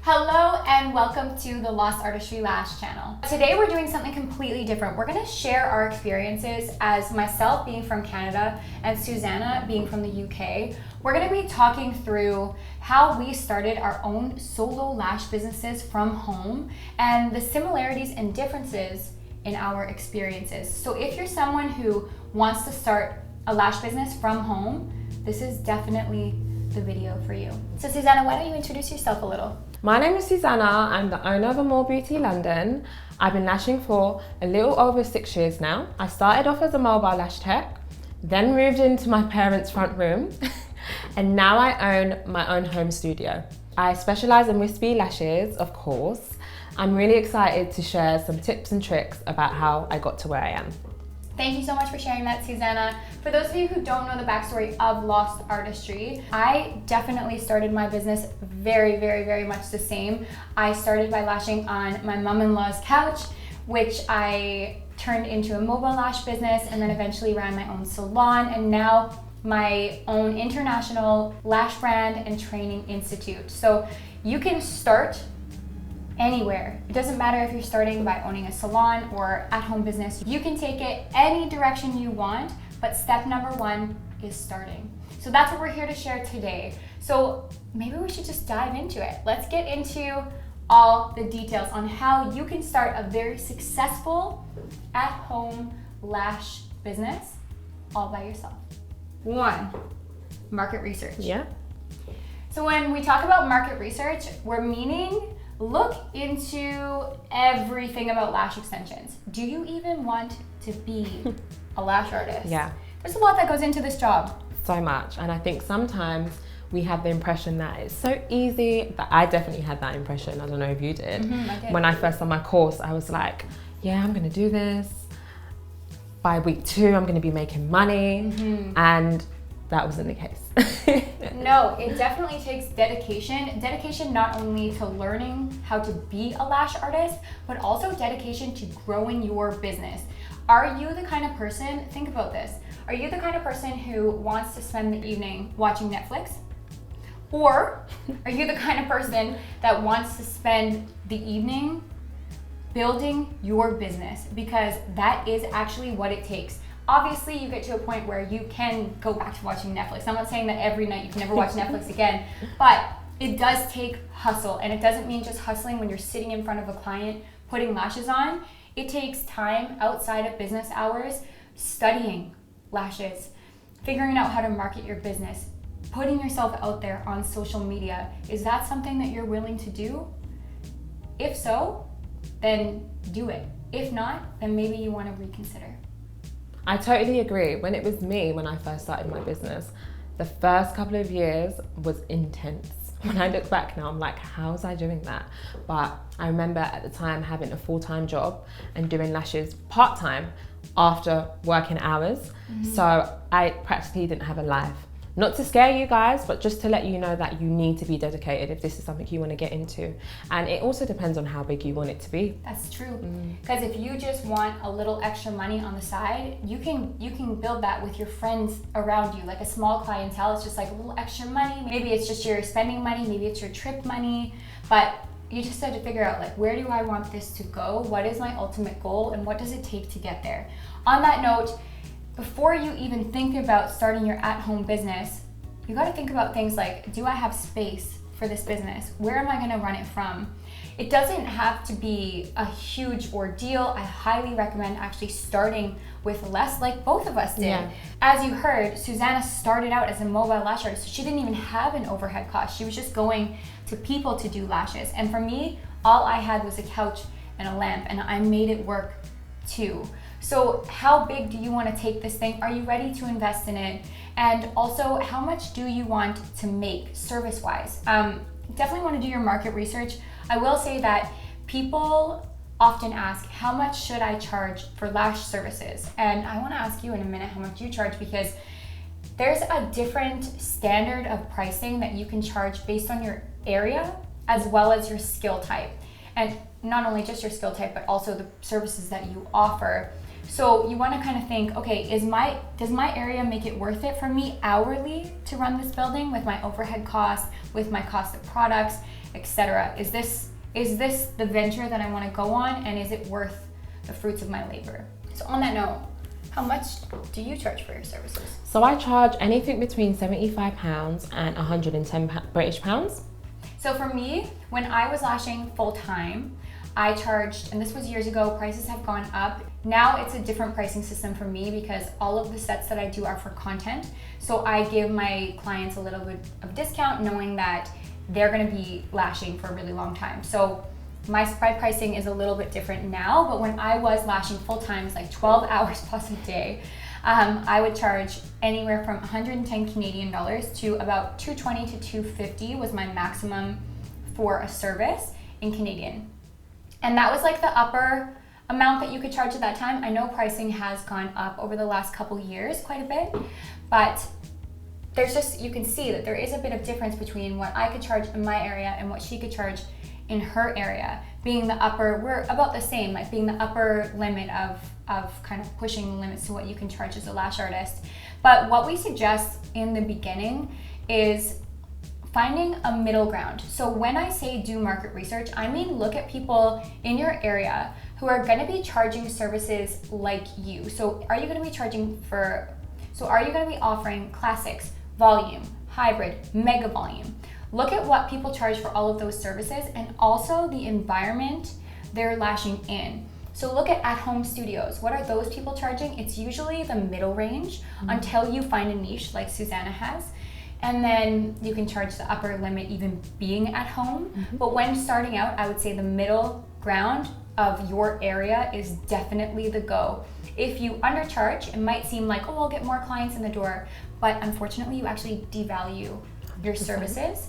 Hello and welcome to the Lost Artistry Lash channel. Today we're doing something completely different. We're going to share our experiences as myself being from Canada and Susanna being from the UK. We're going to be talking through how we started our own solo lash businesses from home and the similarities and differences in our experiences. So if you're someone who wants to start a lash business from home, this is definitely the video for you. So Susanna, why don't you introduce yourself a little? My name is Susanna. I'm the owner of More Beauty London. I've been lashing for a little over 6 years now. I started off as a mobile lash tech, then moved into my parents' front room, and now I own my own home studio. I specialize in wispy lashes, of course. I'm really excited to share some tips and tricks about how I got to where I am. Thank you so much for sharing that, Susanna. For those of you who don't know the backstory of Lost Artistry, I definitely started my business very much the same. I started by lashing on my mom-in-law's couch, which I turned into a mobile lash business and then eventually ran my own salon and now my own international lash brand and training institute. So you can start anywhere. It doesn't matter if you're starting by owning a salon or at-home business. You can take it any direction you want, but step number one is starting. So that's what we're here to share today. So maybe we should just dive into it. Let's get into all the details on how you can start a very successful at-home lash business all by yourself. 1, market research. Yeah. So when we talk about market research, we're meaning look into everything about lash extensions. Do you even want to be a lash artist? Yeah. There's a lot that goes into this job. So much. And I think sometimes we have the impression that it's so easy. That I definitely had that impression. I don't know if you did. I did. When I first done my course, I was like, yeah, I'm gonna do this. By week 2, I'm gonna be making money. And that wasn't the case. No, it definitely takes dedication. Dedication not only to learning how to be a lash artist, but also dedication to growing your business. Are you the kind of person, think about this, are you the kind of person who wants to spend the evening watching Netflix? Or are you the kind of person that wants to spend the evening building your business? Because that is actually what it takes. Obviously, you get to a point where you can go back to watching Netflix. I'm not saying that every night you can never watch Netflix again, but it does take hustle. And it doesn't mean just hustling when you're sitting in front of a client putting lashes on. It takes time outside of business hours, studying lashes, figuring out how to market your business, putting yourself out there on social media. Is that something that you're willing to do? If so, then do it. If not, then maybe you want to reconsider. I totally agree. When it was me, when I first started my business, the first couple of years was intense. When I look back now, I'm like, how was I doing that? But I remember at the time having a full-time job and doing lashes part-time after working hours. So I practically didn't have a life. Not to scare you guys, but just to let you know that you need to be dedicated if this is something you want to get into. And it also depends on how big you want it to be. That's true. Because if you just want a little extra money on the side, you can build that with your friends around you, like a small clientele. It's just like a little extra money. Maybe it's just your spending money, maybe it's your trip money, but you just have to figure out, like, where do I want this to go? What is my ultimate goal and what does it take to get there? On that note, before you even think about starting your at-home business, you got to think about things like, do I have space for this business? Where am I going to run it from? It doesn't have to be a huge ordeal. I highly recommend actually starting with less, like both of us did. Yeah. As you heard, Susanna started out as a mobile lash artist, so she didn't even have an overhead cost. She was just going to people to do lashes. And for me, all I had was a couch and a lamp, and I made it work too. So how big do you want to take this thing? Are you ready to invest in it? And also, how much do you want to make service-wise? Definitely want to do your market research. I will say that people often ask, how much should I charge for lash services? And I want to ask you in a minute how much you charge, because there's a different standard of pricing that you can charge based on your area as well as your skill type. And not only just your skill type, but also the services that you offer. So you want to kind of think, okay, does my area make it worth it for me hourly to run this building with my overhead costs, with my cost of products, etc.? Is this the venture that I want to go on, and is it worth the fruits of my labor? So on that note, how much do you charge for your services? So I charge anything between £75 and £110 British pounds. So for me, when I was lashing full time, I charged, and this was years ago, prices have gone up. Now it's a different pricing system for me because all of the sets that I do are for content. So I give my clients a little bit of discount knowing that they're gonna be lashing for a really long time. So my pricing is a little bit different now, but when I was lashing full time, it's like 12 hours plus a day, I would charge anywhere from 110 Canadian dollars to about 220 to 250 was my maximum for a service in Canadian. And that was like the upper amount that you could charge at that time. I know pricing has gone up over the last couple years quite a bit, but there's just, you can see that there is a bit of difference between what I could charge in my area and what she could charge in her area. Being the upper, we're about the same, like being the upper limit of kind of pushing the limits to what you can charge as a lash artist. But what we suggest in the beginning is finding a middle ground. So when I say do market research, I mean look at people in your area who are gonna be charging services like you. So are you gonna be offering classics, volume, hybrid, mega volume? Look at what people charge for all of those services and also the environment they're lashing in. So look at at-home studios. What are those people charging? It's usually the middle range until you find a niche like Susanna has. And then you can charge the upper limit even being at home. But when starting out, I would say the middle ground of your area is definitely the go. If you undercharge, it might seem like, oh, I'll get more clients in the door, but unfortunately you actually devalue your services.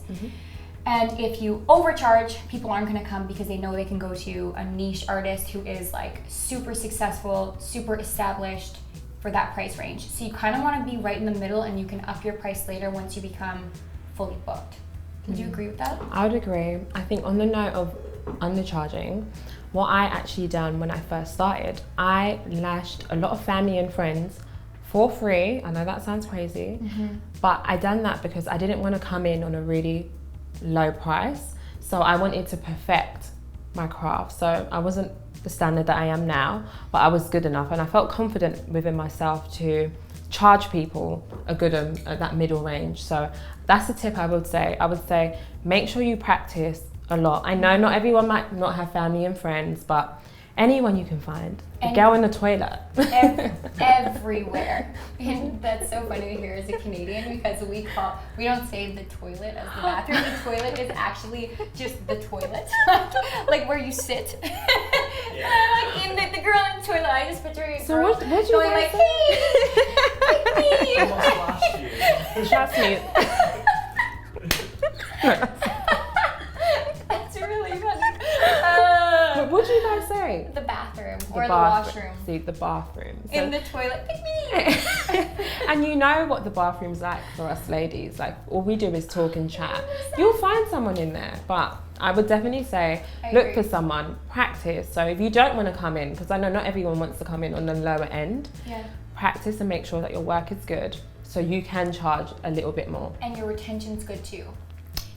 And if you overcharge, people aren't gonna come because they know they can go to a niche artist who is like super successful, super established for that price range. So you kind of want to be right in the middle and you can up your price later once you become fully booked. Would you agree with that? I would agree. I think on the note of undercharging, what I actually done when I first started, I lashed a lot of family and friends for free. I know that sounds crazy, but I done that because I didn't want to come in on a really low price. So I wanted to perfect my craft. So I wasn't the standard that I am now, but I was good enough and I felt confident within myself to charge people a good that middle range. So that's the tip I would say. I would say make sure you practice a lot. I know not everyone might not have family and friends, but anyone you can find. A girl in the toilet. Everywhere. And that's so funny to hear as a Canadian because we don't say the toilet as the bathroom. The toilet is actually just the toilet. like where you sit. Like in the girl in the toilet, I just picture a girl what you going guys like, hey, Trust me. That's really funny. But what do you guys say? The bathroom or the washroom. See, the bathroom. So, in the toilet, pick me. and you know what the bathroom's like for us ladies. Like all we do is talk and chat. You'll find someone in there, but I would definitely say look for someone, practice. So if you don't want to come in, because I know not everyone wants to come in on the lower end, practice and make sure that your work is good so you can charge a little bit more. And your retention's good too.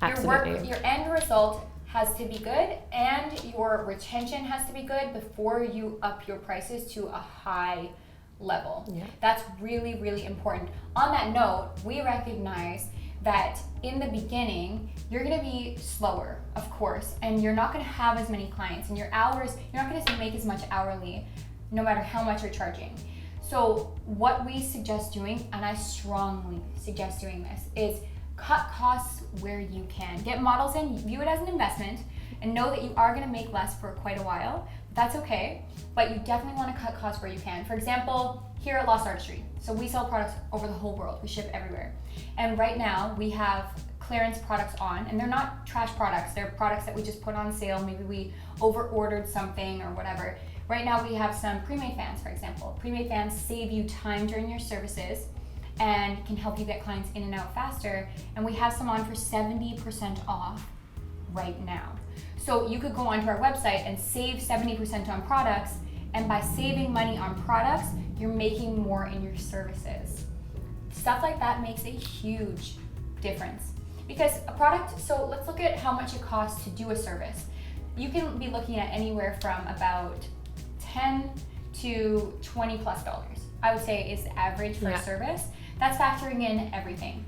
Absolutely. Your end result has to be good and your retention has to be good before you up your prices to a high level. That's really, really important. On that note, we recognize that in the beginning, you're gonna be slower, of course, and you're not gonna have as many clients and your hours, you're not gonna make as much hourly no matter how much you're charging. So what we suggest doing, and I strongly suggest doing this, is cut costs where you can. Get models in, view it as an investment, and know that you are gonna make less for quite a while. That's okay, but you definitely wanna cut costs where you can. For example, here at Lost Artistry, so we sell products over the whole world, we ship everywhere. And right now we have clearance products on, and they're not trash products, they're products that we just put on sale, maybe we over-ordered something or whatever. Right now we have some pre-made fans, for example. Pre-made fans save you time during your services and can help you get clients in and out faster. And we have some on for 70% off right now. So you could go onto our website and save 70% on products And by saving money on products, you're making more in your services. Stuff like that makes a huge difference. Because a product, so let's look at how much it costs to do a service. You can be looking at anywhere from about $10 to $20 plus. I would say is the average for a service. That's factoring in everything.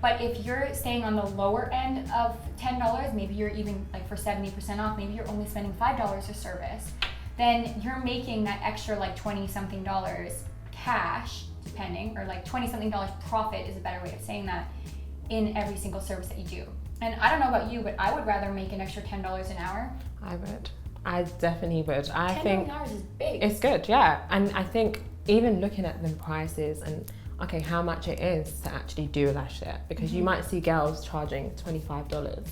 But if you're staying on the lower end of $10, maybe you're even like for 70% off, maybe you're only spending $5 a service, then you're making that extra like 20 something dollars cash, depending, or like 20 something dollars profit is a better way of saying that, in every single service that you do. And I don't know about you, but I would rather make an extra $10 an hour. I would. I definitely would. I think $10 an hour is big. It's good, yeah. And I think even looking at the prices and okay, how much it is to actually do a lash set, because you might see girls charging $25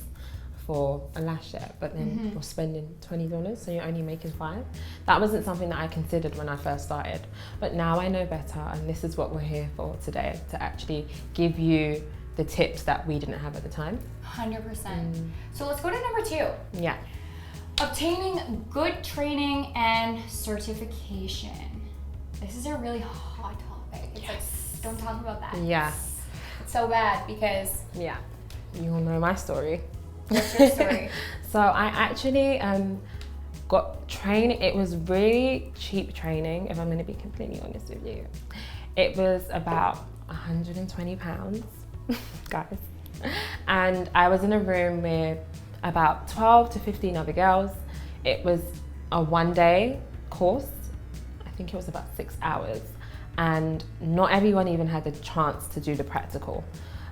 for a lash set, but then you're spending $20, so you're only making $5. That wasn't something that I considered when I first started, but now I know better, and this is what we're here for today, to actually give you the tips that we didn't have at the time. 100%. So let's go to number 2. Yeah. Obtaining good training and certification. This is a really hot topic. It's like, don't talk about that. Yeah. It's so bad because... Yeah. You all know my story. What's your story? So I actually got training. It was really cheap training, if I'm going to be completely honest with you. It was about £120, guys. And I was in a room with about 12 to 15 other girls. It was a 1-day course. I think it was about 6 hours. And not everyone even had the chance to do the practical.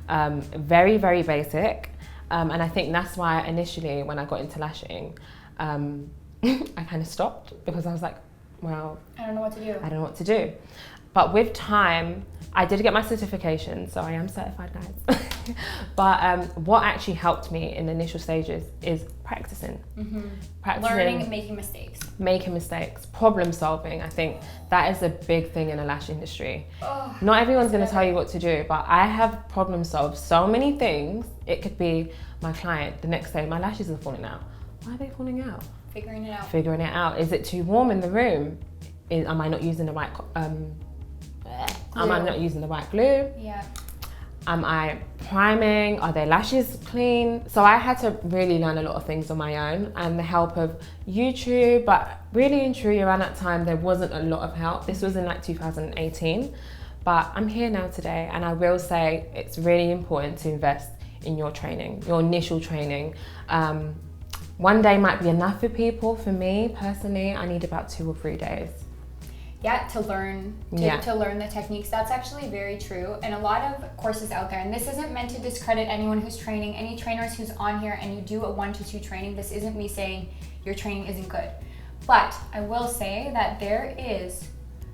Very, very basic. And I think that's why initially when I got into lashing, I kind of stopped, because I was like, well, I don't know what to do. I don't know what to do. But with time, I did get my certification, so I am certified, guys. But what actually helped me in the initial stages is practicing. Practicing, learning and making mistakes. Making mistakes, problem solving. I think that is a big thing in the lash industry. Oh, not everyone's going to tell you what to do, but I have problem solved so many things. It could be my client, the next day, my lashes are falling out. Why are they falling out? Figuring it out. Figuring it out. Is it too warm in the room? Am I not using the right am I not using the right glue? Yeah. Am I priming? Are their lashes clean? So I had to really learn a lot of things on my own, and the help of YouTube, but really and truly around that time there wasn't a lot of help. This was in like 2018, but I'm here now today, and I will say it's really important to invest in your training, your initial training. 1 day might be enough for people. For me personally, I need about 2 or 3 days. Yeah, to learn the techniques. That's actually very true. And a lot of courses out there, and this isn't meant to discredit anyone who's training, any trainers who's on here and you do a 1 to 2 training. This isn't me saying your training isn't good. But I will say that there is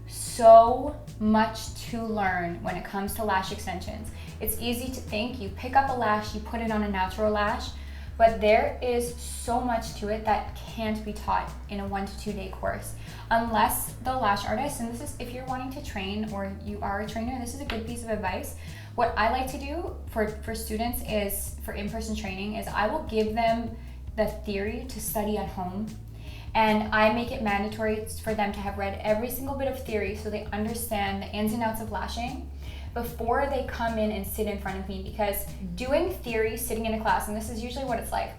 so much to learn when it comes to lash extensions. It's easy to think, you pick up a lash, you put it on a natural lash, but there is so much to it that can't be taught in a 1 to 2 day course. Unless the lash artist, and this is if you're wanting to train or you are a trainer, this is a good piece of advice. What I like to do for students is, for in-person training, is I will give them the theory to study at home. And I make it mandatory for them to have read every single bit of theory so they understand the ins and outs of lashing before they come in and sit in front of me. Because doing theory, sitting in a class, and this is usually what it's like,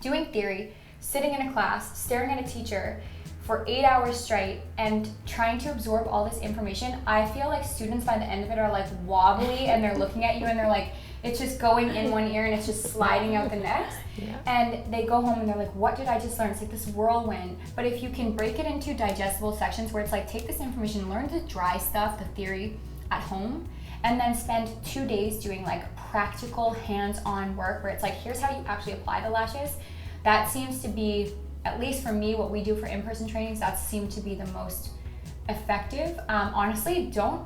doing theory, sitting in a class, staring at a teacher for 8 hours straight and trying to absorb all this information, I feel like students by the end of it are like wobbly and they're looking at you and they're like, it's just going in one ear and it's just sliding out the next. Yeah. And they go home and they're like, what did I just learn? It's like this whirlwind. But if you can break it into digestible sections where it's like, take this information, learn the dry stuff, the theory at home, and then spend 2 days doing like practical hands-on work where it's like, here's how you actually apply the lashes. That seems to be, at least for me, what we do for in-person trainings, that seemed to be the most effective. Honestly, don't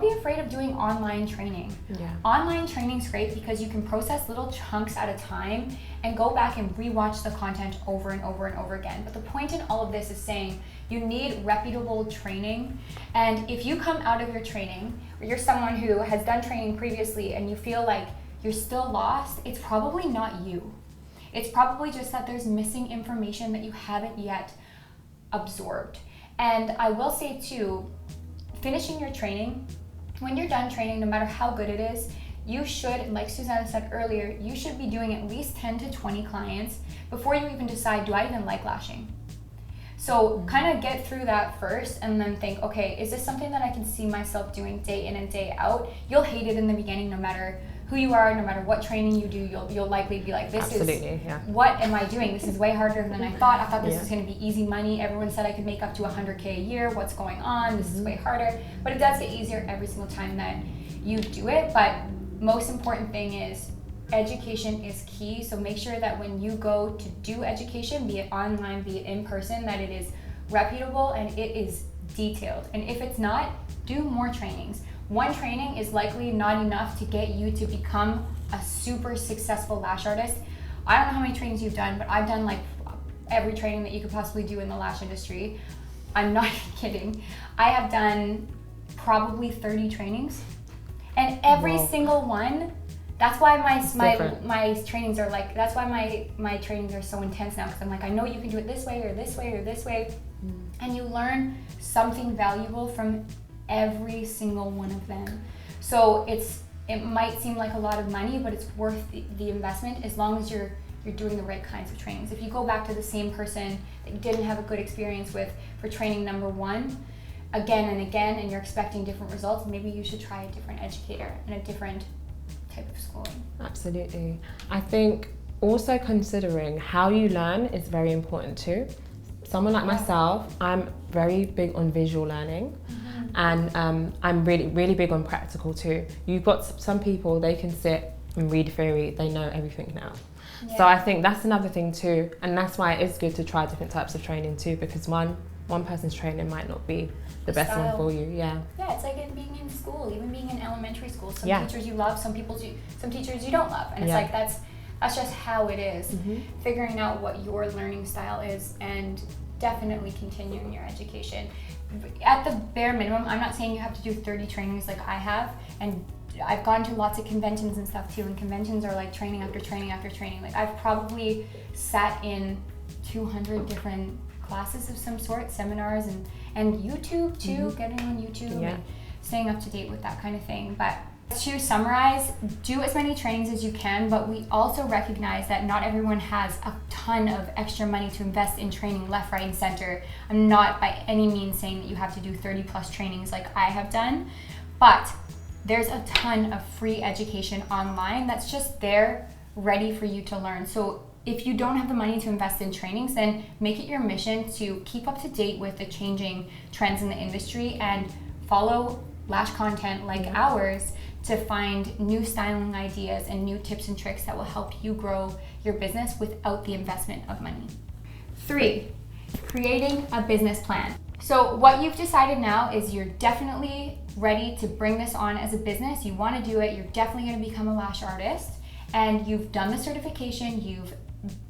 be afraid of doing online training. Yeah. Online training's great because you can process little chunks at a time and go back and rewatch the content over and over and over again. But the point in all of this is saying you need reputable training. And if you come out of your training, or you're someone who has done training previously and you feel like you're still lost, it's probably not you. It's probably just that there's missing information that you haven't yet absorbed. And I will say too, finishing your training, when you're done training, no matter how good it is, you should, like Susanna said earlier, you should be doing at least 10 to 20 clients before you even decide, do I even like lashing? So kind of get through that first and then think, okay, is this something that I can see myself doing day in and day out? You'll hate it in the beginning, no matter who you are, no matter what training you do, you'll likely be like, what am I doing? This is way harder than I thought. I thought this was going to be easy money. Everyone said I could make up to 100K a year. What's going on? This is way harder. But it does get easier every single time that you do it. But most important thing is education is key. So make sure that when you go to do education, be it online, be it in person, that it is reputable and it is detailed. And if it's not, do more trainings. One training is likely not enough to get you to become a super successful lash artist. I don't know how many trainings you've done, but I've done like every training that you could possibly do in the lash industry. I'm not kidding. I have done probably 30 trainings, and every single one, that's why my trainings are like, that's why my trainings are so intense now, because I'm like, I know you can do it this way or this way or this way, and you learn something valuable from every single one of them. So it might seem like a lot of money, but it's worth the investment as long as you're doing the right kinds of trainings. If you go back to the same person that you didn't have a good experience with for training number one again and again, and you're expecting different results, maybe you should try a different educator and a different type of schooling. Absolutely. I think also considering how you learn is very important too. Someone like myself, I'm very big on visual learning, and I'm really big on practical too. You've got some people, they can sit and read theory, they know everything now. Yeah. So I think that's another thing too, and that's why it is good to try different types of training too, because one person's training might not be the best style. one for you. Yeah, it's like being in school, even being in elementary school. Some teachers you love, some teachers you don't love, and it's like that's just how it is. Figuring out what your learning style is, and definitely continuing your education. At the bare minimum, I'm not saying you have to do 30 trainings like I have, and I've gone to lots of conventions and stuff too, and conventions are like training after training after training. Like I've probably sat in 200 different classes of some sort, seminars, and YouTube too, getting on YouTube and staying up to date with that kind of thing. But to summarize, do as many trainings as you can, but we also recognize that not everyone has a ton of extra money to invest in training left, right, and center. I'm not by any means saying that you have to do 30 plus trainings like I have done, but there's a ton of free education online that's just there ready for you to learn. So if you don't have the money to invest in trainings, then make it your mission to keep up to date with the changing trends in the industry and follow lash content like ours to find new styling ideas and new tips and tricks that will help you grow your business without the investment of money. 3, creating a business plan. So what you've decided now is you're definitely ready to bring this on as a business. You want to do it. You're definitely going to become a lash artist, and you've done the certification. You've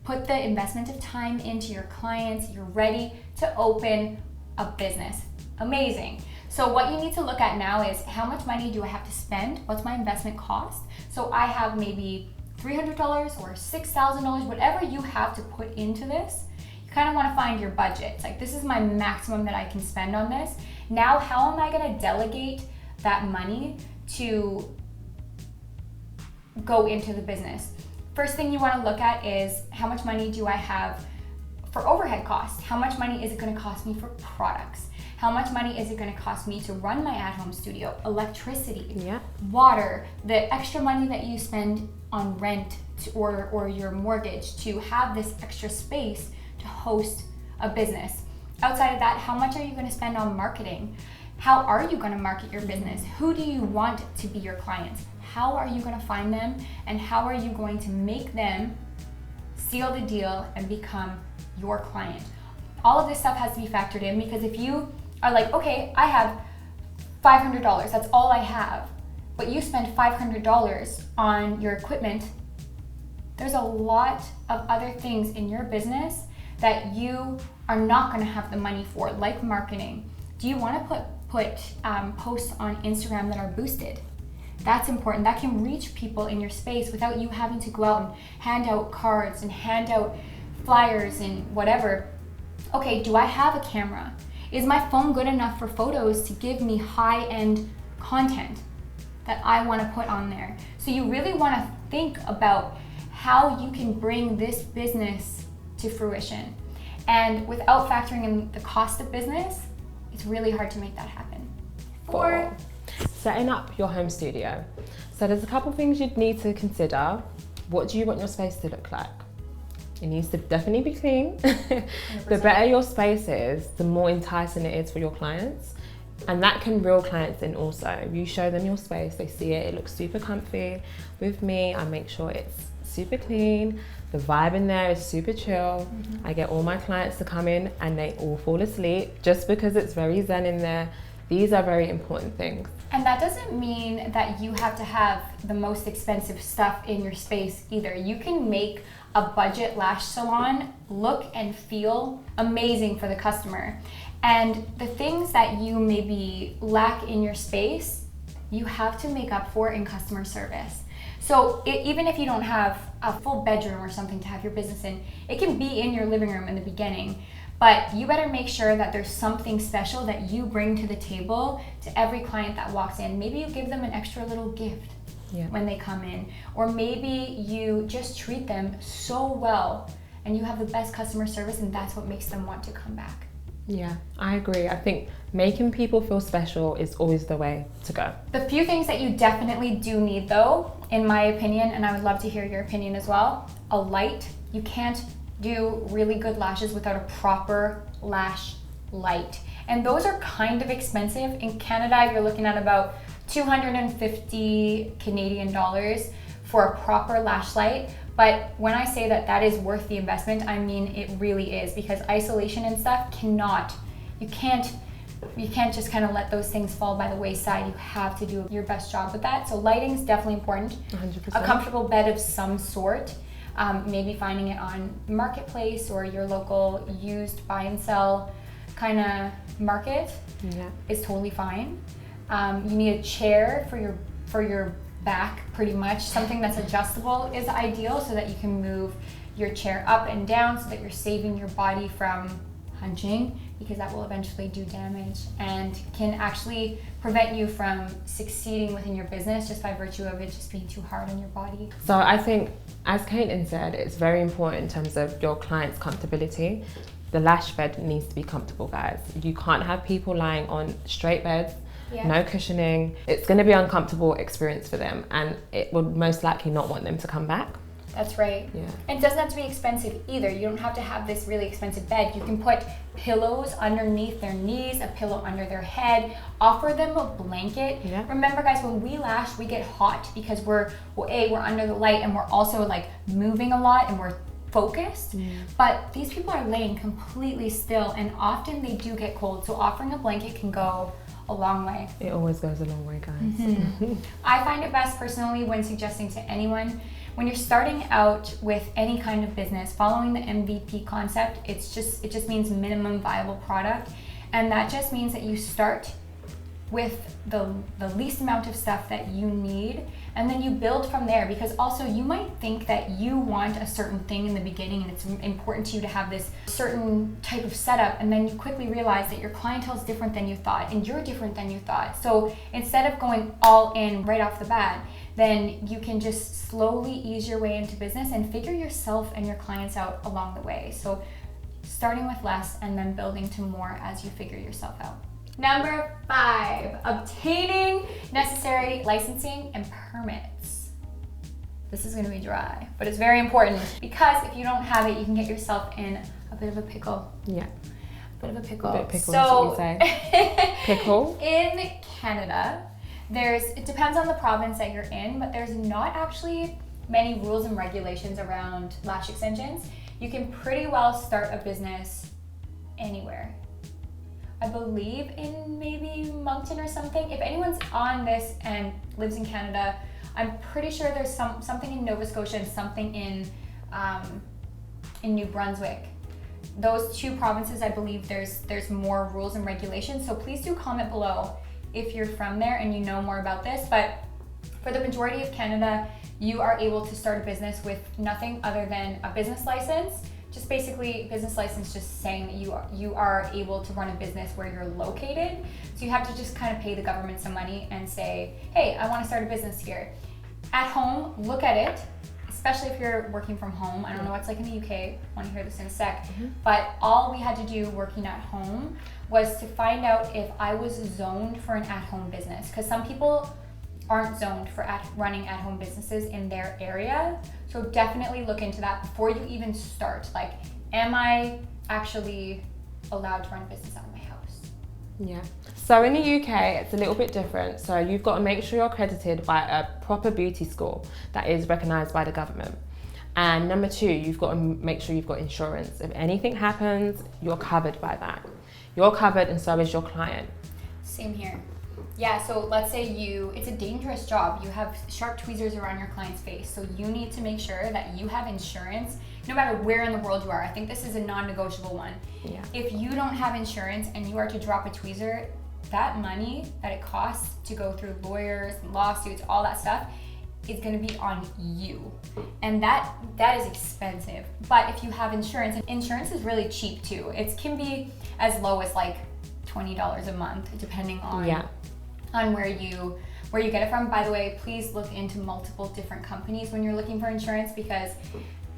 put the investment of time into your clients. You're ready to open a business. Amazing. So what you need to look at now is, how much money do I have to spend? What's my investment cost? So I have maybe $300 or $6,000, whatever you have to put into this. You kind of want to find your budget. It's like, this is my maximum that I can spend on this. Now, how am I going to delegate that money to go into the business? First thing you want to look at is, how much money do I have for overhead costs? How much money is it going to cost me for products? How much money is it going to cost me to run my at-home studio? Electricity, water, the extra money that you spend on rent or your mortgage to have this extra space to host a business. Outside of that, how much are you going to spend on marketing? How are you going to market your business? Who do you want to be your clients? How are you going to find them? And how are you going to make them seal the deal and become your client? All of this stuff has to be factored in, because if you are like, okay, I have $500, that's all I have, but you spend $500 on your equipment, there's a lot of other things in your business that you are not going to have the money for, like marketing. Do you want to put posts on Instagram that are boosted? That's important. That can reach people in your space without you having to go out and hand out cards and hand out flyers and whatever. Okay, do I have a camera? Is my phone good enough for photos to give me high-end content that I want to put on there? So you really want to think about how you can bring this business to fruition. And without factoring in the cost of business, it's really hard to make that happen. 4, setting up your home studio. So there's a couple things you'd need to consider. What do you want your space to look like? It needs to definitely be clean. The better your space is, the more enticing it is for your clients. And that can reel clients in also. You show them your space, they see it, it looks super comfy. With me, I make sure it's super clean. The vibe in there is super chill. I get all my clients to come in and they all fall asleep just because it's very zen in there. These are very important things. And that doesn't mean that you have to have the most expensive stuff in your space either. You can make a budget lash salon look and feel amazing for the customer. And the things that you maybe lack in your space, you have to make up for in customer service. So even if you don't have a full bedroom or something to have your business in, it can be in your living room in the beginning. But you better make sure that there's something special that you bring to the table to every client that walks in. Maybe you give them an extra little gift when they come in. Or maybe you just treat them so well and you have the best customer service, and that's what makes them want to come back. Yeah, I agree. I think making people feel special is always the way to go. The few things that you definitely do need though, in my opinion, and I would love to hear your opinion as well, a light. You can't do really good lashes without a proper lash light. And those are kind of expensive. In Canada, you're looking at about 250 Canadian dollars for a proper lash light. But when I say that that is worth the investment, I mean it really is, because isolation and stuff you can't just kind of let those things fall by the wayside. You have to do your best job with that. So lighting is definitely important. 100%. A comfortable bed of some sort, maybe finding it on Marketplace or your local used buy and sell kind of market is totally fine. You need a chair for your back, pretty much. Something that's adjustable is ideal so that you can move your chair up and down so that you're saving your body from hunching, because that will eventually do damage and can actually prevent you from succeeding within your business just by virtue of it just being too hard on your body. So I think, as Caitlin said, it's very important in terms of your client's comfortability. The lash bed needs to be comfortable, guys. You can't have people lying on straight beds, no cushioning. It's going to be an uncomfortable experience for them, and it would most likely not want them to come back. That's right. Yeah. And it doesn't have to be expensive either. You don't have to have this really expensive bed. You can put pillows underneath their knees, a pillow under their head, offer them a blanket. Yeah. Remember guys, when we lash, we get hot because we're under the light, and we're also like moving a lot and we're focused. But these people are laying completely still, and often they do get cold. So offering a blanket can go a long way. It always goes a long way, guys. I find it best personally when suggesting to anyone, when you're starting out with any kind of business, following the MVP concept, it just means minimum viable product. And that just means that you start with the least amount of stuff that you need, and then you build from there. Because also you might think that you want a certain thing in the beginning and it's important to you to have this certain type of setup, and then you quickly realize that your clientele is different than you thought and you're different than you thought. So instead of going all in right off the bat, then you can just slowly ease your way into business and figure yourself and your clients out along the way. So starting with less and then building to more as you figure yourself out. Number 5, obtaining necessary licensing and permits. This is going to be dry, but it's very important, because if you don't have it, you can get yourself in a bit of a pickle. Yeah. A bit of a pickle. A bit of pickle, so, is what you say. Pickle? In Canada, it depends on the province that you're in, but there's not actually many rules and regulations around lash extensions. You can pretty well start a business anywhere. I believe in maybe Moncton or something. If anyone's on this and lives in Canada, I'm pretty sure there's something in Nova Scotia and something in New Brunswick. Those 2 provinces, I believe there's more rules and regulations. So please do comment below if you're from there and you know more about this. But for the majority of Canada, you are able to start a business with nothing other than a business license just basically business license, just saying that you are able to run a business where you're located. So you have to just kind of pay the government some money and say, hey, I want to start a business here. At home, look at it, especially if you're working from home. I don't know what it's like in the UK, I want to hear this in a sec. But all we had to do working at home was to find out if I was zoned for an at-home business. Because some people aren't zoned for running at-home businesses in their area. So definitely look into that before you even start. Like, am I actually allowed to run a business out of my house? Yeah. So in the UK, it's a little bit different. So you've got to make sure you're accredited by a proper beauty school that is recognised by the government. And number 2, you've got to make sure you've got insurance. If anything happens, you're covered by that. You're covered, and so is your client. Same here. Yeah, so let's say it's a dangerous job. You have sharp tweezers around your client's face. So you need to make sure that you have insurance no matter where in the world you are. I think this is a non-negotiable one. Yeah. If you don't have insurance and you are to drop a tweezer, that money that it costs to go through lawyers, lawsuits, all that stuff, is going to be on you. And that is expensive. But if you have insurance, and insurance is really cheap too. It can be as low as like $20 a month, depending on where you get it from. By the way, please look into multiple different companies when you're looking for insurance, because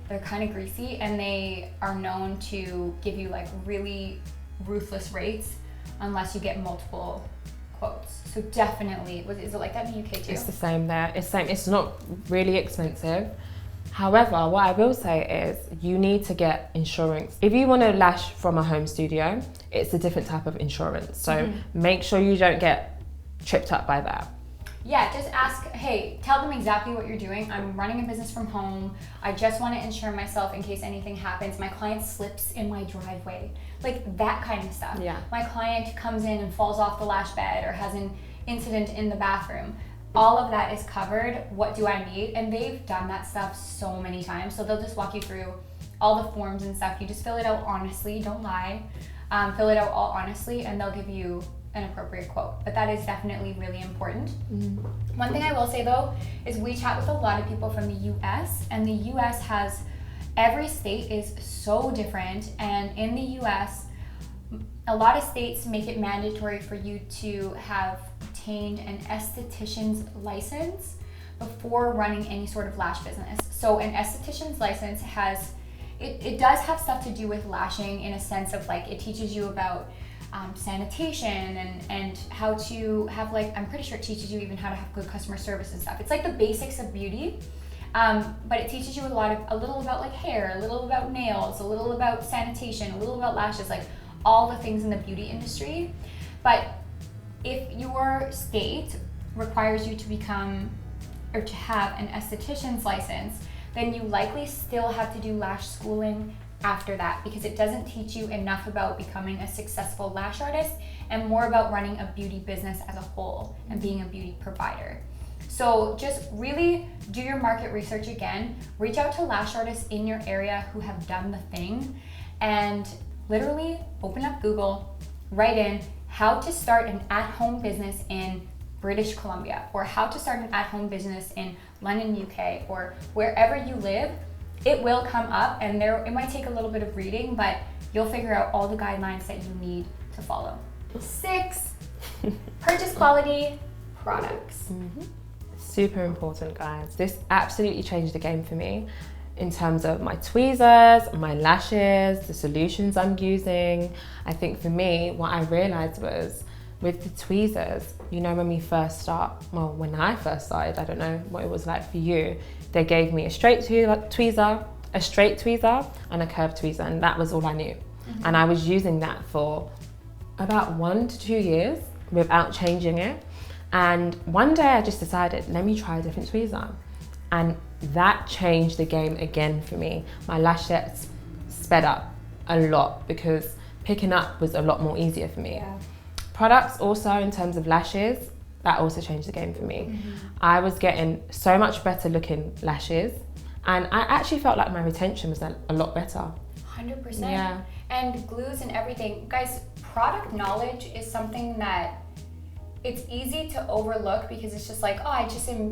they're kind of greasy and they are known to give you like really ruthless rates unless you get multiple quotes. So definitely, is it like that in the UK too? It's the same there. It's not really expensive. However, what I will say is you need to get insurance. If you want to lash from a home studio, it's a different type of insurance. So make sure you don't get tripped up by that. Yeah, just ask, hey, tell them exactly what you're doing. I'm running a business from home. I just want to insure myself in case anything happens. My client slips in my driveway. Like that kind of stuff. Yeah. My client comes in and falls off the Lash bed or has an incident in the bathroom. All of that is covered. What do I need? And they've done that stuff so many times. So they'll just walk you through all the forms and stuff. You just fill it out honestly, don't lie. Fill it out all honestly and they'll give you an appropriate quote. But that is definitely really important. One thing I will say though, is we chat with a lot of people from the US, and the US has, every state is so different. And in the US, a lot of states make it mandatory for you to have obtained an esthetician's license before running any sort of lash business. So an esthetician's license has, it does have stuff to do with lashing in a sense of like, it teaches you about sanitation and how to have like, I'm pretty sure it teaches you even how to have good customer service and stuff. It's like the basics of beauty, but it teaches you a little about like hair, a little about nails, a little about sanitation, a little about lashes, like all the things in the beauty industry. But if your state requires you to become or to have an esthetician's license, then you likely still have to do lash schooling after that, because it doesn't teach you enough about becoming a successful lash artist and more about running a beauty business as a whole and being a beauty provider. So just really do your market research again, reach out to lash artists in your area who have done the thing, and literally open up Google, write in how to start an at-home business in British Columbia, or how to start an at-home business in London, UK, or wherever you live. It will come up, and it might take a little bit of reading, but you'll figure out all the guidelines that you need to follow. 6, purchase quality products. Super important, guys. This absolutely changed the game for me in terms of my tweezers, my lashes, the solutions I'm using. I think for me, what I realized was with the tweezers, you know, when I first started, I don't know what it was like for you, they gave me a straight tweezer, and a curved tweezer, and that was all I knew. And I was using that for about 1 to 2 years without changing it. And one day I just decided, let me try a different tweezer. And that changed the game again for me. My lash sets sped up a lot because picking up was a lot more easier for me. Yeah. Products also, in terms of lashes, that also changed the game for me. I was getting so much better looking lashes, and I actually felt like my retention was a lot better. 100%. Yeah. And glues and everything. Guys, product knowledge is something that it's easy to overlook because it's just like, oh,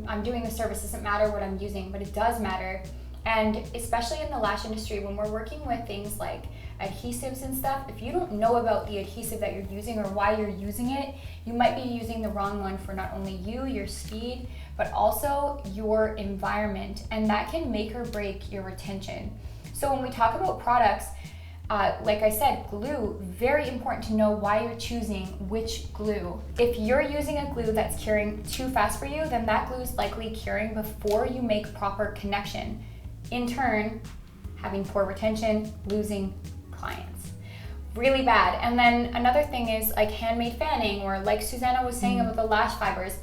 I'm doing the service, it doesn't matter what I'm using, but it does matter. And especially in the lash industry, when we're working with things like adhesives and stuff, if you don't know about the adhesive that you're using or why you're using it, you might be using the wrong one for not only you, your speed, but also your environment. And that can make or break your retention. So when we talk about products, like I said, glue, very important to know why you're choosing which glue. If you're using a glue that's curing too fast for you, then that glue is likely curing before you make proper connection. In turn, having poor retention, losing clients. Really bad. And then another thing is like handmade fanning, or like Susanna was saying about the lash fibers,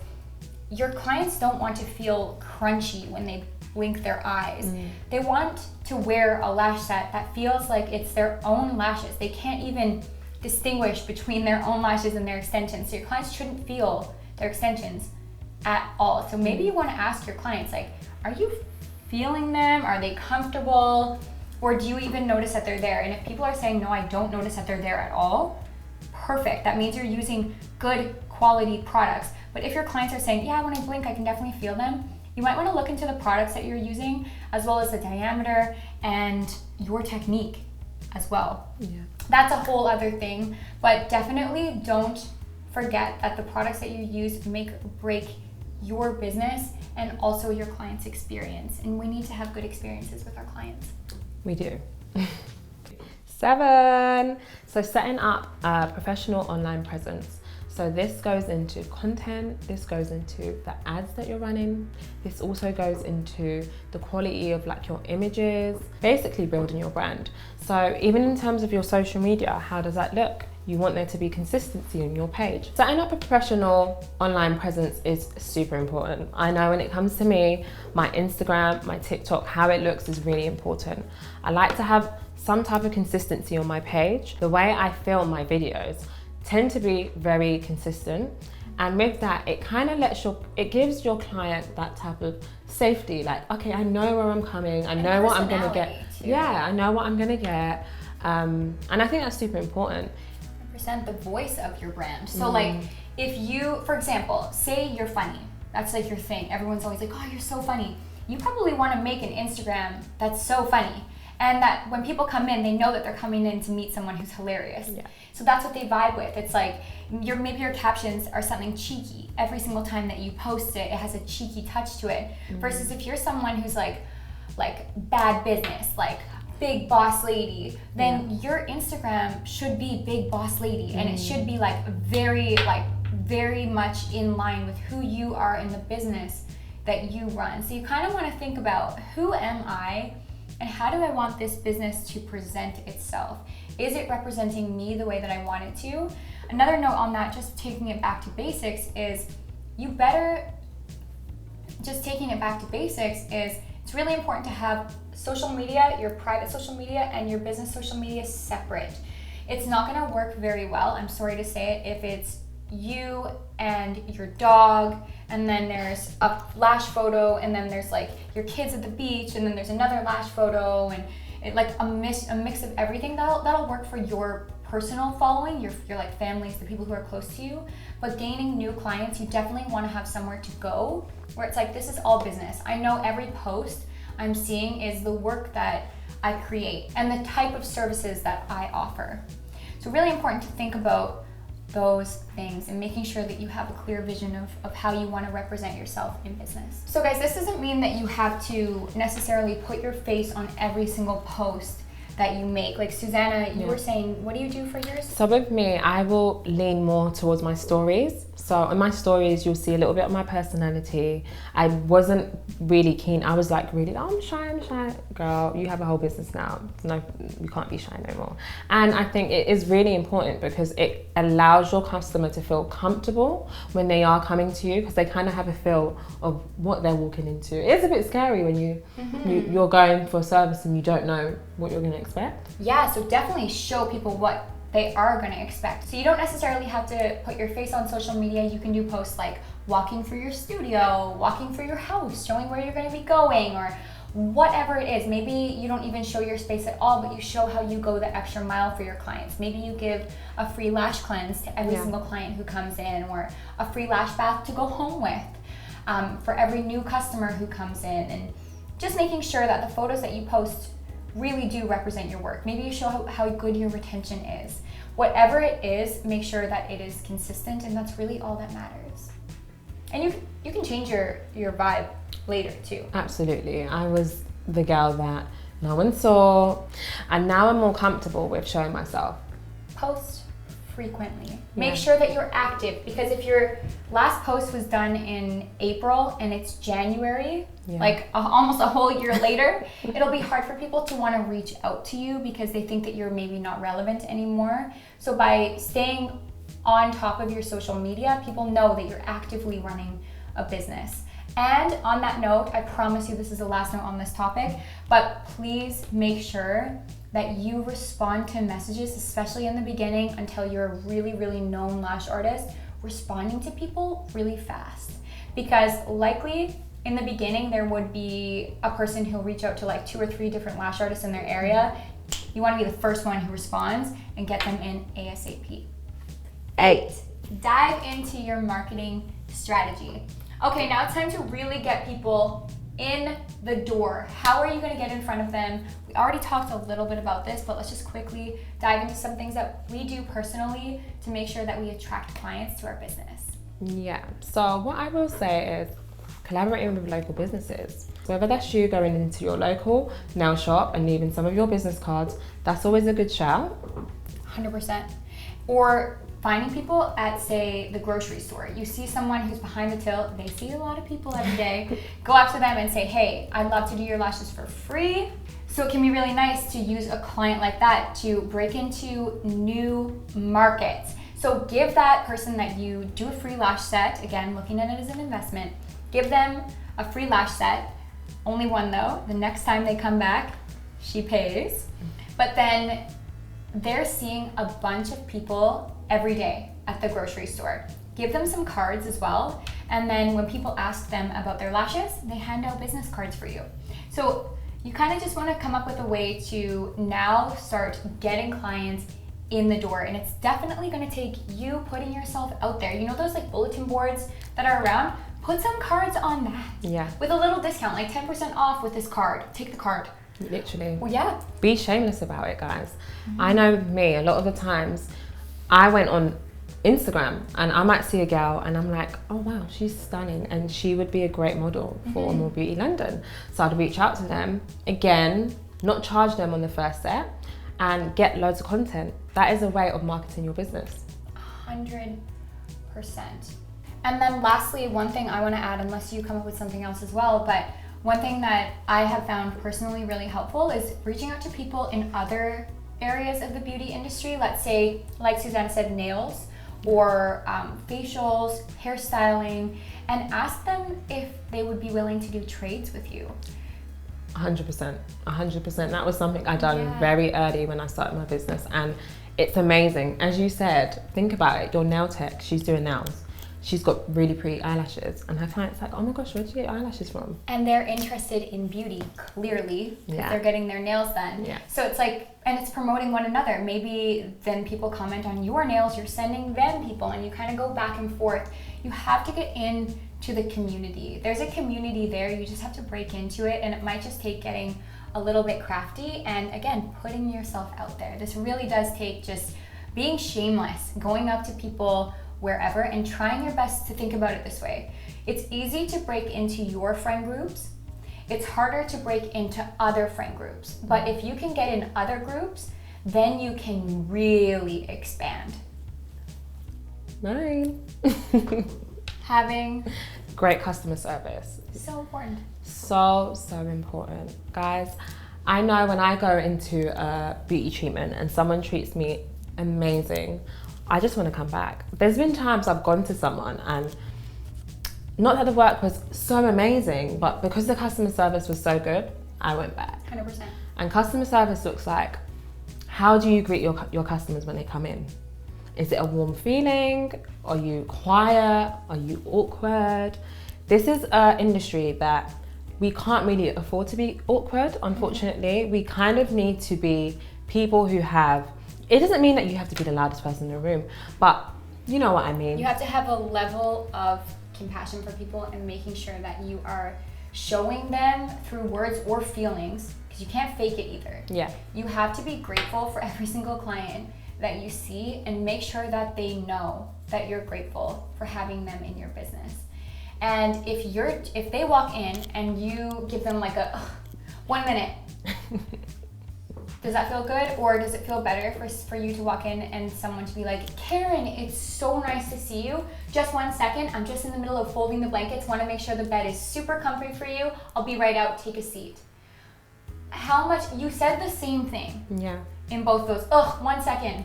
your clients don't want to feel crunchy when they blink their eyes. They want to wear a lash set that feels like it's their own lashes. They can't even distinguish between their own lashes and their extensions. So your clients shouldn't feel their extensions at all. So maybe you want to ask your clients, like, are you feeling them? Are they comfortable? Or do you even notice that they're there? And if people are saying, no, I don't notice that they're there at all, perfect. That means you're using good quality products. But if your clients are saying, yeah, when I blink, I can definitely feel them, you might want to look into the products that you're using, as well as the diameter and your technique as well. Yeah. That's a whole other thing, but definitely don't forget that the products that you use make or break your business and also your client's experience. And we need to have good experiences with our clients. We do. 7. So setting up a professional online presence. So this goes into content, this goes into the ads that you're running, this also goes into the quality of like your images, basically building your brand. So even in terms of your social media, how does that look? You want there to be consistency on your page. Setting up a professional online presence is super important. I know when it comes to me, my Instagram, my TikTok, how it looks is really important. I like to have some type of consistency on my page. The way I film my videos tend to be very consistent, and with that it kind of it gives your client that type of safety, like, okay, I know where I'm coming, I know what I'm gonna get. Yeah, I know what I'm gonna get, and I think that's super important. Present the voice of your brand. So like, if you, for example, say you're funny, that's like your thing, everyone's always like, oh, you're so funny. You probably want to make an Instagram that's so funny, and that when people come in, they know that they're coming in to meet someone who's hilarious. Yeah. So that's what they vibe with. It's like, maybe your captions are something cheeky. Every single time that you post it, it has a cheeky touch to it. Versus if you're someone who's like bad business, like big boss lady, then your Instagram should be big boss lady, and it should be very much in line with who you are in the business that you run. So you kind of want to think about, who am I? And how do I want this business to present itself? Is it representing me the way that I want it to? Another note on that, just taking it back to basics, is it's really important to have social media, your private social media and your business social media separate. It's not gonna work very well, I'm sorry to say it, if it's you and your dog, and then there's a lash photo, and then there's like your kids at the beach, and then there's another lash photo, and it, like a mix of everything. That'll work for your personal following, your like families, the people who are close to you. But gaining new clients, you definitely want to have somewhere to go where it's like, this is all business. I know every post I'm seeing is the work that I create and the type of services that I offer. So really important to think about those things and making sure that you have a clear vision of how you want to represent yourself in business. So guys, this doesn't mean that you have to necessarily put your face on every single post that you make. Like Susanna, you were saying, what do you do for yours? So with me, I will lean more towards my stories. So in my stories, you'll see a little bit of my personality. I wasn't really keen. I was like, really, oh, I'm shy. Girl, you have a whole business now. No, you can't be shy no more. And I think it is really important because it allows your customer to feel comfortable when they are coming to you, because they kind of have a feel of what they're walking into. It is a bit scary when you're going for a service and you don't know what you're going to expect. Yeah, so definitely show people what they are going to expect. So you don't necessarily have to put your face on social media. You can do posts like walking through your studio, walking through your house, showing where you're going to be going, or whatever it is. Maybe you don't even show your space at all, but you show how you go the extra mile for your clients. Maybe you give a free lash cleanse to every single client who comes in, or a free lash bath to go home with for every new customer who comes in. And just making sure that the photos that you post really do represent your work. Maybe you show how good your retention is. Whatever it is, make sure that it is consistent, and that's really all that matters. And you can change your vibe later too. Absolutely. I was the girl that no one saw, and now I'm more comfortable with showing myself. Post frequently. Make sure that you're active, because if your last post was done in April and it's January, like almost a whole year later, it'll be hard for people to want to reach out to you because they think that you're maybe not relevant anymore. So by staying on top of your social media, people know that you're actively running a business. And on that note, I promise you this is the last note on this topic, but please make sure that you respond to messages, especially in the beginning until you're a really, really known lash artist, responding to people really fast. Because likely in the beginning, there would be a person who'll reach out to like 2 or 3 different lash artists in their area. You want to be the first one who responds and get them in ASAP. 8, dive into your marketing strategy. Okay, now it's time to really get people in the door. How are you going to get in front of them? We already talked a little bit about this, but let's just quickly dive into some things that we do personally to make sure that we attract clients to our business. Yeah, so what I will say is collaborating with local businesses. So whether that's you going into your local nail shop and leaving some of your business cards, that's always a good shout. 100%. Or finding people at, say, the grocery store. You see someone who's behind the till, they see a lot of people every day. Go up to them and say, hey, I'd love to do your lashes for free. So it can be really nice to use a client like that to break into new markets. So give that person that you do a free lash set, again, looking at it as an investment, give them a free lash set, only one though. The next time they come back, she pays. But then they're seeing a bunch of people every day at the grocery store. Give them some cards as well, and then when people ask them about their lashes, they hand out business cards for you. So you kind of just want to come up with a way to now start getting clients in the door, and it's definitely going to take you putting yourself out there. You know those like bulletin boards that are around? Put some cards on that. Yeah. With a little discount, like 10% off with this card. Take the card. Literally. Well, yeah. Be shameless about it, guys. I know me, a lot of the times, I went on Instagram and I might see a girl and I'm like, oh wow, she's stunning and she would be a great model for More Beauty London. So I'd reach out to them, again, not charge them on the first set, and get loads of content. That is a way of marketing your business. 100%. And then lastly, one thing I want to add, unless you come up with something else as well, but one thing that I have found personally really helpful is reaching out to people in other areas of the beauty industry. Let's say, like Susanna said, nails or facials, hairstyling, and ask them if they would be willing to do trades with you. 100%. That was something I done very early when I started my business, and it's amazing. As you said, think about it. Your nail tech, she's doing nails. She's got really pretty eyelashes, and her client's like, oh my gosh, where did you get eyelashes from? And they're interested in beauty, clearly, because they're getting their nails done. Yeah. So it's like, and it's promoting one another. Maybe then people comment on your nails, you're sending them people, and you kind of go back and forth. You have to get into the community. There's a community there, you just have to break into it, and it might just take getting a little bit crafty, and again, putting yourself out there. This really does take just being shameless, going up to people wherever and trying your best to think about it this way. It's easy to break into your friend groups. It's harder to break into other friend groups. But if you can get in other groups, then you can really expand. 9. Having great customer service. So important. So important. Guys, I know when I go into a beauty treatment and someone treats me amazing, I just want to come back. There's been times I've gone to someone and not that the work was so amazing, but because the customer service was so good, I went back. 100%. And customer service looks like, how do you greet your customers when they come in? Is it a warm feeling? Are you quiet? Are you awkward? This is an industry that we can't really afford to be awkward, unfortunately. We kind of need to be people who have, it doesn't mean that you have to be the loudest person in the room, but you know what I mean. You have to have a level of compassion for people and making sure that you are showing them through words or feelings, because you can't fake it either. Yeah. You have to be grateful for every single client that you see, and make sure that they know that you're grateful for having them in your business. And if they walk in and you give them like a 1 minute, does that feel good? Or does it feel better for you to walk in and someone to be like, Karen, it's so nice to see you. Just 1 second, I'm just in the middle of folding the blankets, want to make sure the bed is super comfy for you. I'll be right out, take a seat. How much, you said the same thing. Yeah. In both those, 1 second,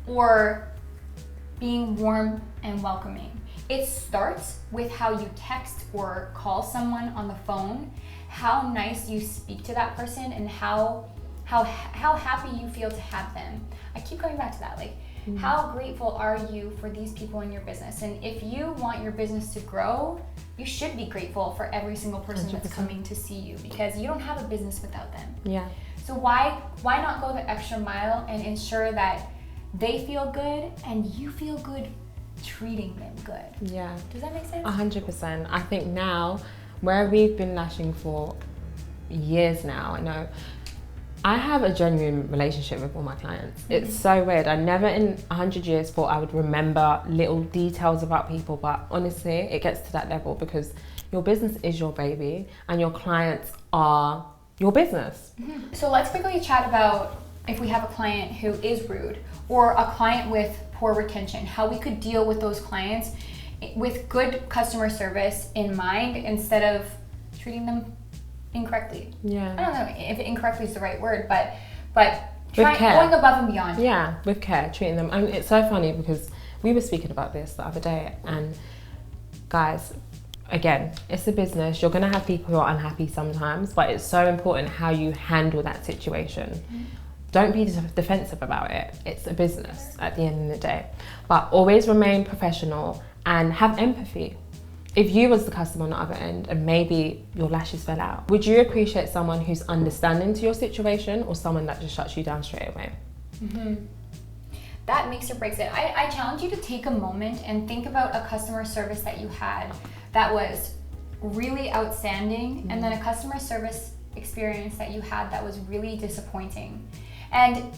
or being warm and welcoming. It starts with how you text or call someone on the phone, how nice you speak to that person, and how happy you feel to have them. I keep coming back to that, like, how grateful are you for these people in your business? And if you want your business to grow, you should be grateful for every single person 100%. that's coming to see you, because you don't have a business without them. Yeah. So why not go the extra mile and ensure that they feel good and you feel good treating them good? Yeah. Does that make sense? 100%. I think now, where we've been lashing for years now, I know I have a genuine relationship with all my clients. It's so weird. I never in 100 years thought I would remember little details about people, but honestly, it gets to that level because your business is your baby and your clients are your business. So let's quickly chat about if we have a client who is rude or a client with poor retention, how we could deal with those clients with good customer service in mind instead of treating them incorrectly. Yeah. I don't know if incorrectly is the right word, but With care. going above and beyond. Yeah, with care, treating them. And it's so funny because we were speaking about this the other day, and guys, again, it's a business. You're going to have people who are unhappy sometimes, but it's so important how you handle that situation. Don't be defensive about it. It's a business at the end of the day. But always remain professional and have empathy. If you was the customer on the other end and maybe your lashes fell out, would you appreciate someone who's understanding to your situation or someone that just shuts you down straight away? That makes or breaks it. I challenge you to take a moment and think about a customer service that you had that was really outstanding, and then a customer service experience that you had that was really disappointing. And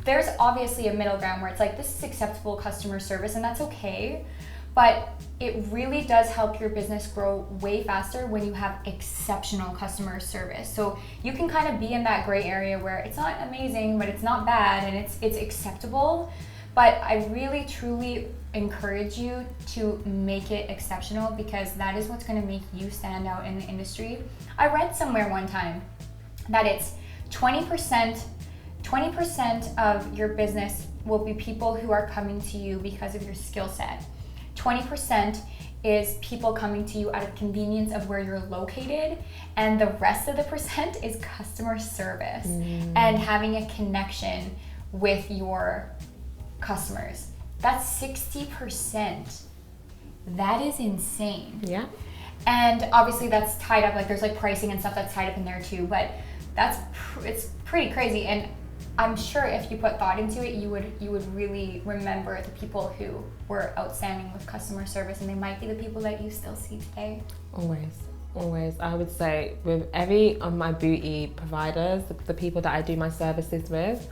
there's obviously a middle ground where it's like, this is acceptable customer service and that's okay, but it really does help your business grow way faster when you have exceptional customer service. So you can kind of be in that gray area where it's not amazing, but it's not bad, and it's acceptable. But I really, truly encourage you to make it exceptional, because that is what's going to make you stand out in the industry. I read somewhere one time that it's 20% of your business will be people who are coming to you because of your skill set. 20% is people coming to you out of convenience of where you're located, and the rest of the percent is customer service and having a connection with your customers. That's 60%. That is insane. Yeah. And obviously that's tied up, like there's like pricing and stuff that's tied up in there too, but it's pretty crazy. And I'm sure if you put thought into it, you would really remember the people who were outstanding with customer service, and they might be the people that you still see today. Always. I would say with every of my beauty providers, the people that I do my services with,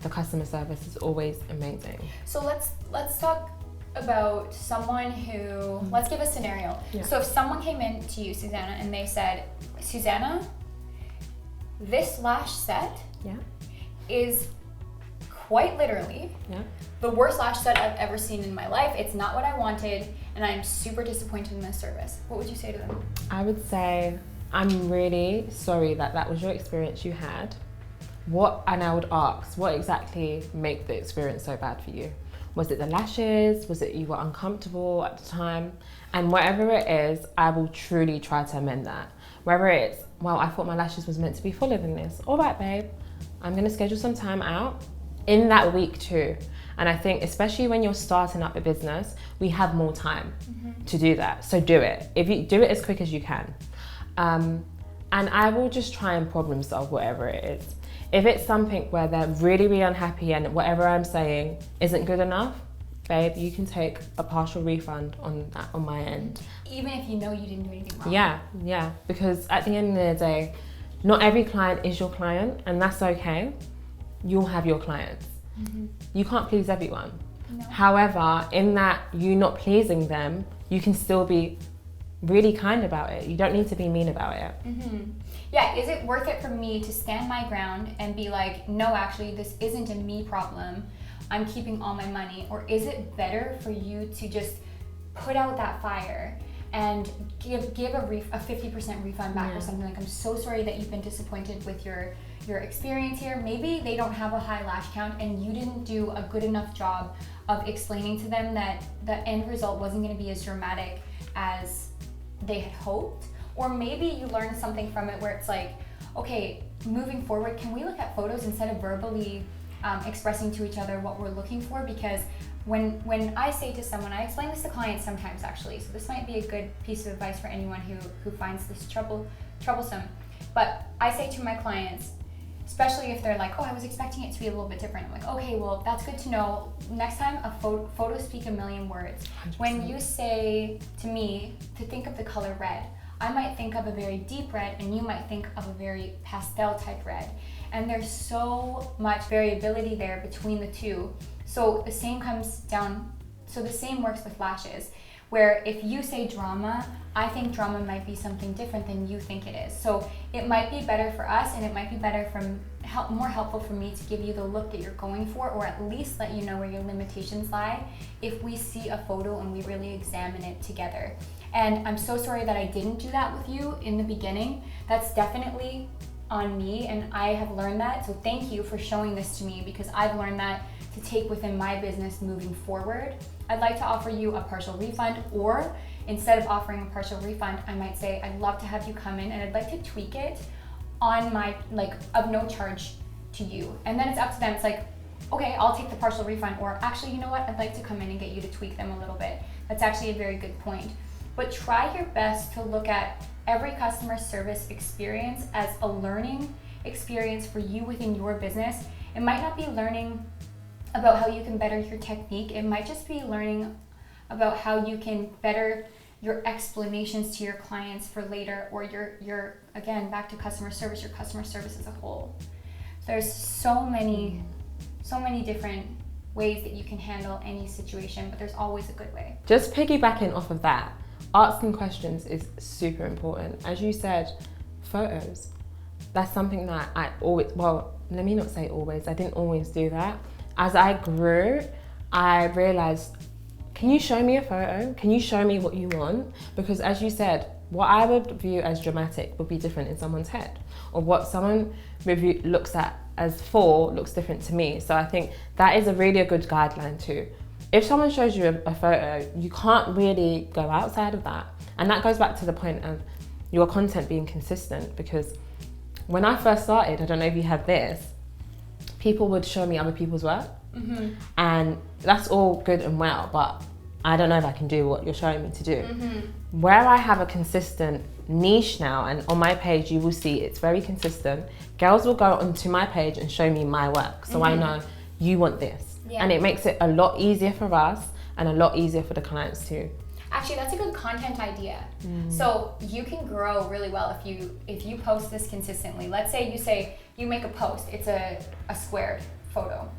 the customer service is always amazing. So let's talk about someone who, let's give a scenario. Yeah. So if someone came in to you, Susanna, and they said, Susanna, this lash set is quite literally the worst lash set I've ever seen in my life. It's not what I wanted, and I'm super disappointed in this service. What would you say to them? I would say, I'm really sorry that was your experience you had. And I would ask, what exactly made the experience so bad for you? Was it the lashes? Was it you were uncomfortable at the time? And whatever it is, I will truly try to amend that. Whether it's, well, I thought my lashes was meant to be fuller than this. All right, babe, I'm gonna schedule some time out in that week too. And I think especially when you're starting up a business, we have more time to do that. So do it. If you do it as quick as you can. And I will just try and problem solve whatever it is. If it's something where they're really, really unhappy and whatever I'm saying isn't good enough, babe, you can take a partial refund on that on my end. Even if you know you didn't do anything wrong. Yeah, because at the end of the day, not every client is your client, and that's okay. You'll have your clients. You can't please everyone. No. However, in that you not pleasing them, you can still be really kind about it. You don't need to be mean about it. Yeah, is it worth it for me to stand my ground and be like, no, actually, this isn't a me problem, I'm keeping all my money? Or is it better for you to just put out that fire and give a 50% refund back or something? Like, I'm so sorry that you've been disappointed with your experience here. Maybe they don't have a high lash count and you didn't do a good enough job of explaining to them that the end result wasn't going to be as dramatic as they had hoped. Or maybe you learned something from it where it's like, okay, moving forward, can we look at photos instead of verbally expressing to each other what we're looking for? Because when I say to someone, I explain this to clients sometimes actually, so this might be a good piece of advice for anyone who finds this troublesome. But I say to my clients, especially if they're like, oh, I was expecting it to be a little bit different. I'm like, okay, well, that's good to know. Next time, photos speak a million words. 100%. When you say to me to think of the color red, I might think of a very deep red and you might think of a very pastel type red. And there's so much variability there between the two. So the same works with lashes, where if you say drama, I think drama might be something different than you think it is. So it might be better for us, and it might be better more helpful for me to give you the look that you're going for, or at least let you know where your limitations lie, if we see a photo and we really examine it together. And I'm so sorry that I didn't do that with you in the beginning. That's definitely on me, and I have learned that. So thank you for showing this to me, because I've learned that to take within my business moving forward. I'd like to offer you a partial refund, or instead of offering a partial refund, I might say, I'd love to have you come in and I'd like to tweak it on my, of no charge to you. And then it's up to them. It's like, okay, I'll take the partial refund, or actually, you know what? I'd like to come in and get you to tweak them a little bit. That's actually a very good point. But try your best to look at every customer service experience as a learning experience for you within your business. It might not be learning about how you can better your technique. It might just be learning about how you can better your explanations to your clients for later, or your again, back to customer service, your customer service as a whole. There's so many different ways that you can handle any situation, but there's always a good way. Just piggybacking off of that, asking questions is super important. As you said, photos. That's something that I always, well, let me not say always, I didn't always do that. As I grew, I realized, can you show me a photo? Can you show me what you want? Because as you said, what I would view as dramatic would be different in someone's head, or what someone looks at as looks different to me. So I think that is a really good guideline too. If someone shows you a photo, you can't really go outside of that. And that goes back to the point of your content being consistent, because when I first started, I don't know if you had this, people would show me other people's work. And that's all good and well, but I don't know if I can do what you're showing me to do. Where I have a consistent niche now, and on my page you will see it's very consistent, girls will go onto my page and show me my work. So I know you want this. And it makes it a lot easier for us and a lot easier for the clients too. Actually, that's a good content idea. So you can grow really well if you post this consistently. Let's say you make a post, it's a squared photo.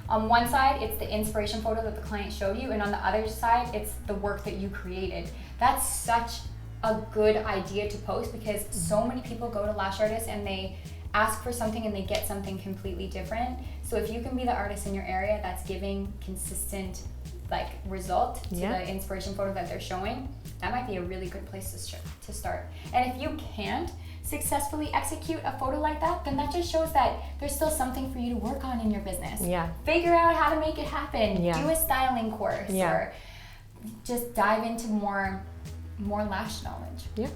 On one side, it's the inspiration photo that the client showed you, and on the other side, it's the work that you created. That's such a good idea to post, because so many people go to lash artists and they ask for something and they get something completely different. So if you can be the artist in your area that's giving consistent result to the inspiration photo that they're showing, that might be a really good place to start. And if you can't successfully execute a photo like that, then that just shows that there's still something for you to work on in your business. Figure out how to make it happen. Do a styling course, or just dive into more lash knowledge.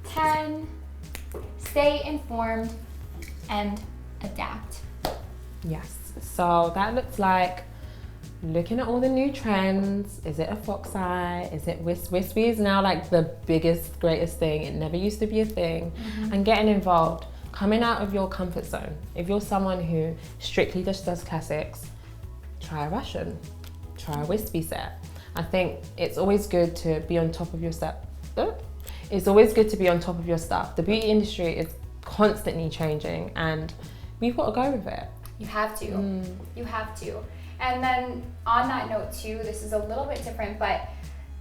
10, stay informed and adapt. Yes, so that looks like looking at all the new trends. Is it a fox eye? Is it wispy is now like the biggest, greatest thing. It never used to be a thing. And getting involved, coming out of your comfort zone. If you're someone who strictly just does classics, try a Russian. try a wispy set. I think it's always good to be on top of your stuff. It's always good to be on top of your stuff. The beauty industry is constantly changing and we've got to go with it. You have to. You have to. And then on that note too, this is a little bit different, but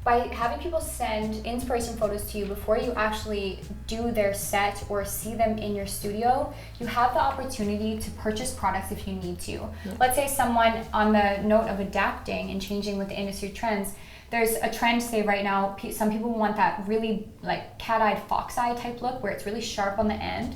by having people send inspiration photos to you before you actually do their set or see them in your studio, you have the opportunity to purchase products if you need to. Let's say someone, on the note of adapting and changing with the industry trends, there's a trend, say right now, some people want that really like cat-eyed fox eye type look where it's really sharp on the end.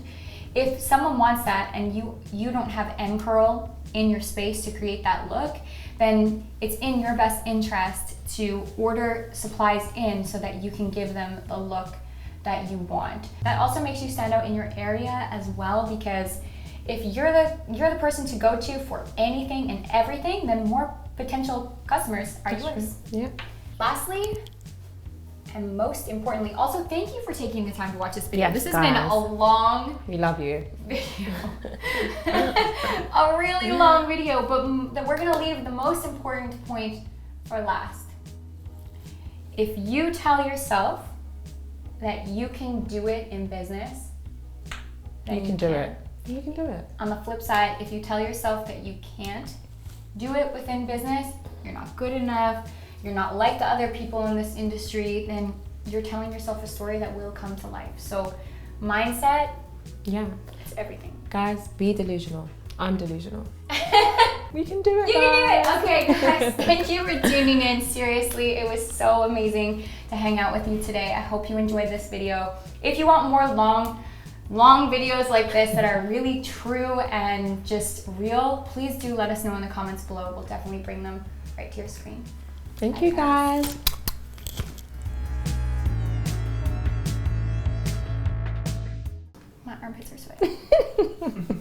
If someone wants that and you don't have end curl in your space to create that look, then it's in your best interest to order supplies in so that you can give them the look that you want. That also makes you stand out in your area as well, because if you're the person to go to for anything and everything, then more potential customers are yours. Yeah. Lastly, and most importantly, also thank you for taking the time to watch this video. Yes, this has been a long We love you. video. A really long video, but we're gonna leave the most important point for last. If you tell yourself that you can do it in business, then You can do it. You can do it. On the flip side, if you tell yourself that you can't do it within business, you're not good enough, you're not like the other people in this industry, then you're telling yourself a story that will come to life. So mindset, Yeah. it's everything. Guys, be delusional. I'm delusional. We can do it. You can do it. Okay, guys, thank you for tuning in. Seriously, it was so amazing to hang out with you today. I hope you enjoyed this video. If you want more long videos like this that are really true and just real, please do let us know in the comments below. We'll definitely bring them right to your screen. Thank you, guys. My armpits are sweating.